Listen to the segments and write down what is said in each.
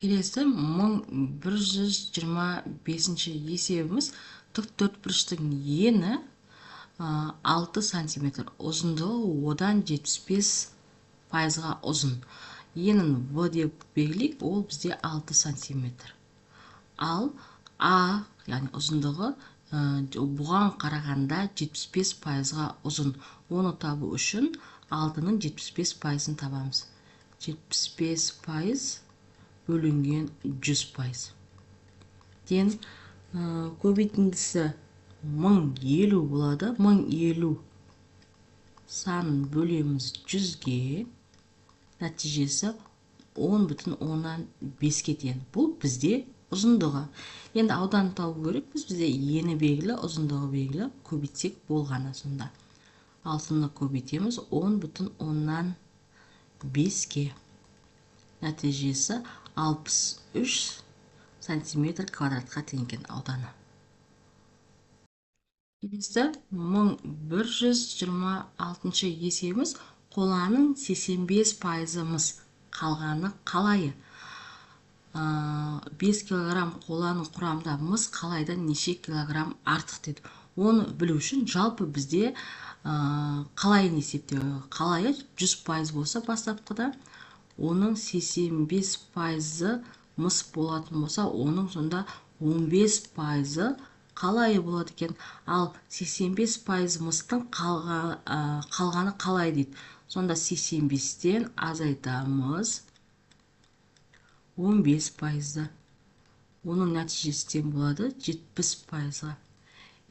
Келесі 1125 есебіміз тік төртбұрыштың ені 6 сантиметр, ұзындығы одан 75 пайызға ұзын. Енін В деп белгілейік, ол бізде 6 сантиметр. Ал А, яғни ұзындығы бұған қарағанда 75 пайызға ұзын. Оны табу үшін 6-ның 75 пайызын табамыз. 75 пайыз бөлінген 100 пайыз. Ден көбейтіндісі 1050 болады. 1050 санын бөлеміз 100-ге. Нәтижесі 10,5 тең. Бұл бізде ұзындығы. Енді аудан табу керек. Бізде ені белгілі, ұзындығы белгілі. Көбейтсек болғаны сонда. 6-ны көбейтеміз 10,5-ге. Нәтижесі 63 сантиметр квадратқа тең екен ауданы. Келесі 1126 есебіміз қоланың 85 пайызымыз, қалғаны қалайы. 5 килограмм қоланың құрамында мыс қалайдан неше килограмм артық деді. Оны білу үшін жалпы бізде қалайын есептеу. Қалайы 100 пайыз болса бастапқыда, оның 85 пайызы мыс болатын болса, оның сонда 15 пайызы қалайы болады екен. Ал 85 пайыз мыстың қалғаны қалай дейді. Сонда 85-тен азайтамыз 15 пайызды. Оның нәтижесінен болады 70 пайызға.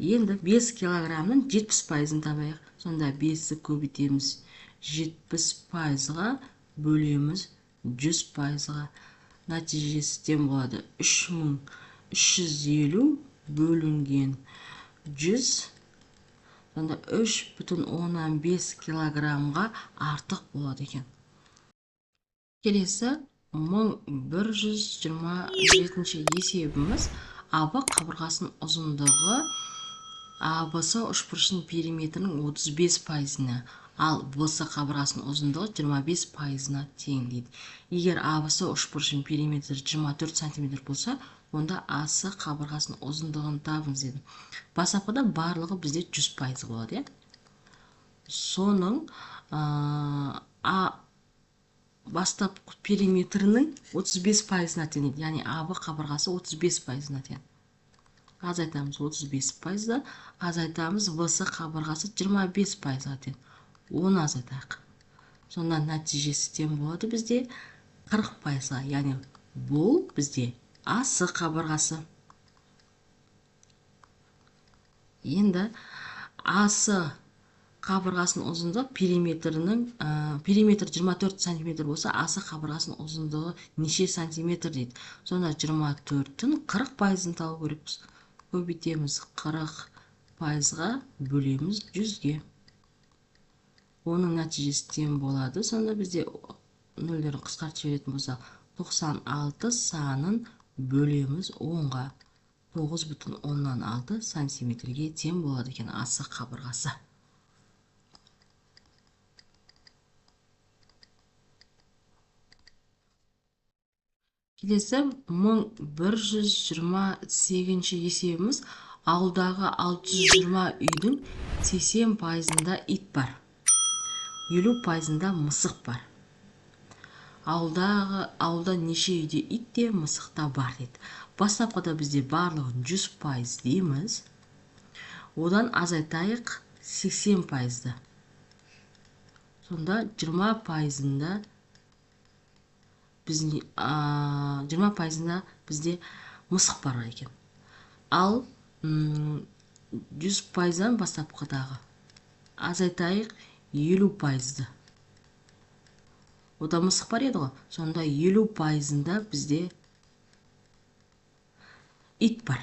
Енді 5 килограмның 70 пайызын табайық. Сонда 5-ті көбейтеміз 70 пайызға, бөлеміз 100 пайызға. Нәтижесінен болады 3350 бөлінген 100. Сонда 3,5 килограммға артық болады екен. Келесі 1127 есебіміз АБ қабырғасының ұзындығы АБС үшбұрышының периметрінің 35 пайызына, ал БС қабырғасының ұзындығы 25 пайызына тең дейді. Егер АБС үшбұрышының периметрі 24 сантиметр болса, онда АС қабырғасының ұзындығын табыңыз деді. Бастапқыда барлығы бізде 100 пайыз болады. Соның бастапқы периметрінің 35 пайызына тең, яғни АБ қабырғасы 35 пайызына тең. Азайтамыз 35 пайызда, азайтамыз ВС қабырғасы 25 пайызға тең. 10 азайтайық. Сонда нәтижесі тең болады бізде 40 пайызға, яғни бұл бізде АС қабырғасы. Енді АС қабырғасының ұзындығы периметр 24 сантиметр болса, АС қабырғасының ұзындығы неше сантиметр дейді. Сонда 24-тің 40 пайызын табу керекпіз. Көбейтеміз 40 пайызға, бөлеміз 100-ге. Оның нәтижесі тең болады. Сонда бізде нөлдерін қысқартып жіберетін болса, 96 санын бөлеміз 10-ға. 9,6 сантиметрге тең болады екен АС қабырғасы. Келесі 1128 есебіміз ауылдағы 620 үйдің 80 пайызында ит бар, 50 пайызында мысық бар. Ауылда неше үйде ит те мысықта бар дейді. Бастапқыда бізде барлығын 100 пайыз дейміз. Одан азайтайық 80 пайызды. Сонда 20 пайызында бізде мысық бар екен. Ал 100 пайыздан бастапқыдағы азайтайық 50 пайызды. Ода мысық бар еді ғой. Сонда 50 пайызында бізде ит бар.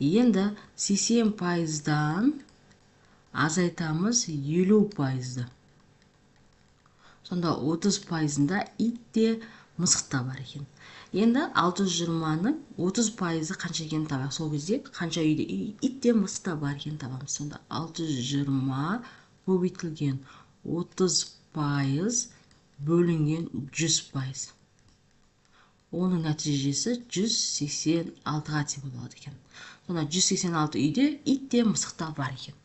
Енді 80 пайыздан азайтамыз 50 пайызды. Сонда 30 пайызында ит те мысық та бар екен. Енді 620-ның 30 пайызы қанша екенін табайық. Сол кезде қанша үйде ит те мысық та бар екенін табамыз. Сонда 620 көбейтілген 30 пайыз бөлінген 100 пайыз. оның нәтижесі 186-ға тең болады екен. Сонда 186 үйде ит те мысық та бар екен.